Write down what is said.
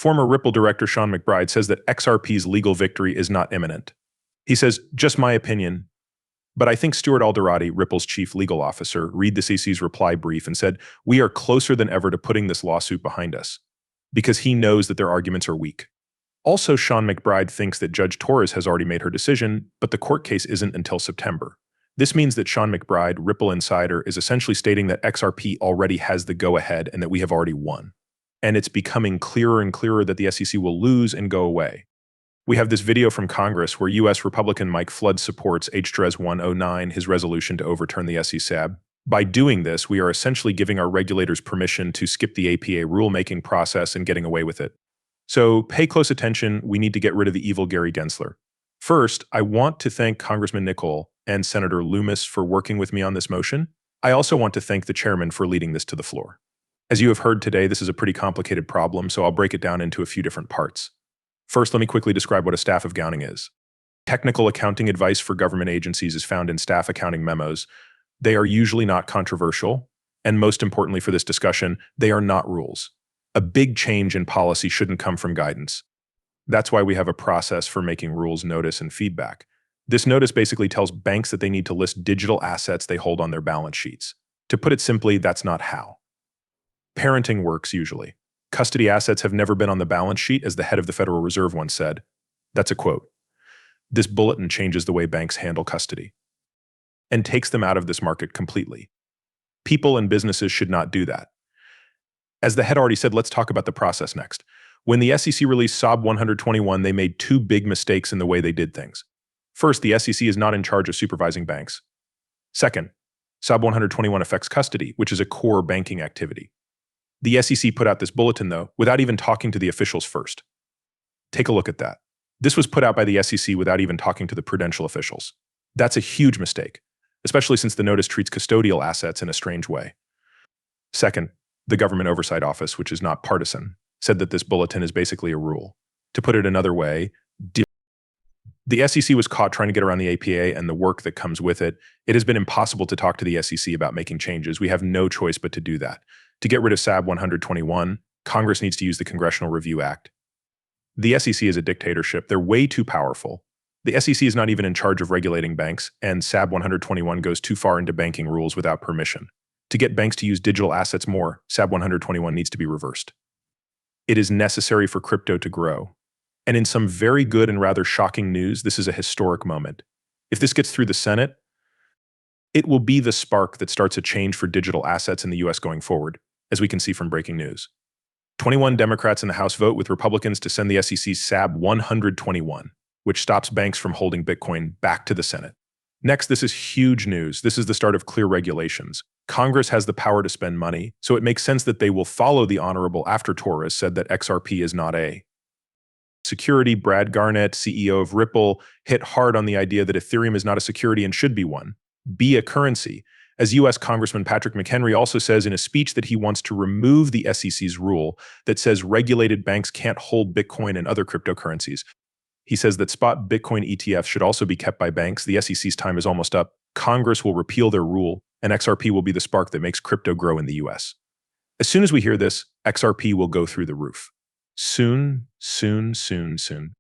Former Ripple director Sean McBride says that XRP's legal victory is not imminent. He says, just my opinion, but I think Stuart Alderati, Ripple's chief legal officer, read the SEC's reply brief and said, we are closer than ever to putting this lawsuit behind us, because he knows that their arguments are weak. Also, Sean McBride thinks that Judge Torres has already made her decision, but the court case isn't until September. This means that Sean McBride, Ripple insider, is essentially stating that XRP already has the go-ahead and that we have already won. And it's becoming clearer and clearer that the SEC will lose and go away. We have this video from Congress where U.S. Republican Mike Flood supports H.Res. 109, his resolution to overturn the SEC. By doing this, we are essentially giving our regulators permission to skip the APA rulemaking process and getting away with it. So pay close attention, we need to get rid of the evil Gary Gensler. First, I want to thank Congressman Nickel and Senator Loomis for working with me on this motion. I also want to thank the chairman for leading this to the floor. As you have heard today, this is a pretty complicated problem, so I'll break it down into a few different parts. First, let me quickly describe what a staff of accounting is. Technical accounting advice for government agencies is found in staff accounting memos. They are usually not controversial, and most importantly for this discussion, they are not rules. A big change in policy shouldn't come from guidance. That's why we have a process for making rules notice and feedback. This notice basically tells banks that they need to list digital assets they hold on their balance sheets. To put it simply, that's not how parenting works usually. Custody assets have never been on the balance sheet, as the head of the Federal Reserve once said. That's a quote. This bulletin changes the way banks handle custody and takes them out of this market completely. People and businesses should not do that. As the head already said, let's talk about the process next. When the SEC released SAB 121, they made two big mistakes in the way they did things. First, the SEC is not in charge of supervising banks. Second, SAB 121 affects custody, which is a core banking activity. The SEC put out this bulletin, though, without even talking to the officials first. Take a look at that. This was put out by the SEC without even talking to the prudential officials. That's a huge mistake, especially since the notice treats custodial assets in a strange way. Second, the Government Oversight Office, which is not partisan, said that this bulletin is basically a rule. To put it another way, the SEC was caught trying to get around the APA and the work that comes with it. It has been impossible to talk to the SEC about making changes. We have no choice but to do that. To get rid of SAB 121, Congress needs to use the Congressional Review Act. The SEC is a dictatorship. They're way too powerful. The SEC is not even in charge of regulating banks, and SAB 121 goes too far into banking rules without permission. To get banks to use digital assets more, SAB 121 needs to be reversed. It is necessary for crypto to grow. And in some very good and rather shocking news, this is a historic moment. If this gets through the Senate, it will be the spark that starts a change for digital assets in the US going forward, as we can see from breaking news. 21 Democrats in the House vote with Republicans to send the SEC SAB 121, which stops banks from holding Bitcoin, back to the Senate. Next, this is huge news. This is the start of clear regulations. Congress has the power to spend money, so it makes sense that they will follow the honorable after Torres said that XRP is not a security. Brad Garnett, CEO of Ripple, hit hard on the idea that Ethereum is not a security and should be one, be a currency. As U.S. Congressman Patrick McHenry also says in a speech that he wants to remove the SEC's rule that says regulated banks can't hold Bitcoin and other cryptocurrencies. He says that spot Bitcoin ETFs should also be kept by banks. The SEC's time is almost up. Congress will repeal their rule, and XRP will be the spark that makes crypto grow in the US. As soon as we hear this, XRP will go through the roof. Soon, soon, soon, soon.